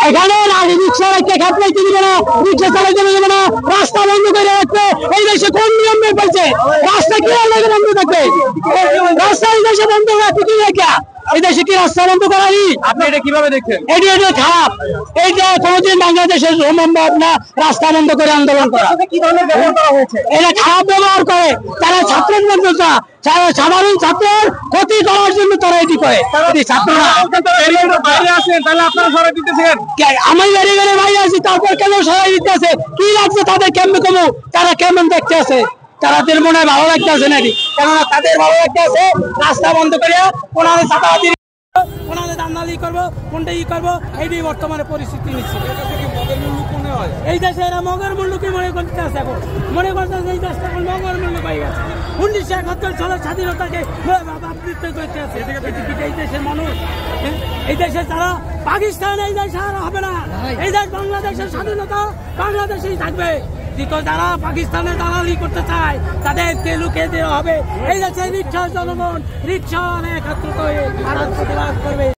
এখানে রিক্সা চালাইতে দিবে না, রিক্সা চালাইতে দেবে না, রাস্তা বন্ধ করে রাখবে। এই দেশে কোন নিয়ম মেনে ফেলছে? রাস্তা কি বন্ধ থাকবে? রাস্তা এই দেশে বন্ধ রাখবে কি রেখা? এই দেশে কি রাস্তা বন্ধ করারই? আপনি এটা কিভাবে দেখছেন? এটা খারাপ। এইটা কোনোদিন বাংলাদেশের সম্ভব না রাস্তা বন্ধ করে আন্দোলন করা। কি ধরনের ব্যবহার করা হয়েছে? এটা খারাপ ব্যবহার করে। তারা ছাত্রের মধ্যে সাধারণ ছাত্রের ক্ষতি করার জন্য তারা এটি করে। ছাত্ররা আমি বেরিয়ে গেলে ভাই আছি, তারপর কেন সবাই দিতে আছে? কি লাগছে তাদের? কেমন কমু? তারা কেমন দেখতে আছে? তাদের মনে হয় ভালো লাগতে আছে নাকি? কেননা তাদের ভালো লাগতে আছে রাস্তা বন্ধ করে ওনাদের চাপাবাদি ওনাদের দান্দালি করবো, কোনটা ই করবো, এইটাই বর্তমানে পরিস্থিতি নিচ্ছে। এই দেশে এরা মগের মূল্যকে মনে করতে আছে, এখন মনে করতে এই দেশটা এখন মগের মূল্য পাই গেছে। 1971 সালের স্বাধীনতাকে আবৃত্তি করতে আছে এই দেশের মানুষ। এই দেশে তারা পাকিস্তান এই দেশ আর হবে না। এই দেশ বাংলাদেশের স্বাধীনতা বাংলাদেশেই থাকবে। যারা পাকিস্তানের দালালি করতে চায় তাদেরকে লুকিয়ে দেওয়া হবে। এই দেশে রিক্সা জনগণ রিক্সা একত্রিত হয়ে প্রতিবাদ করবে।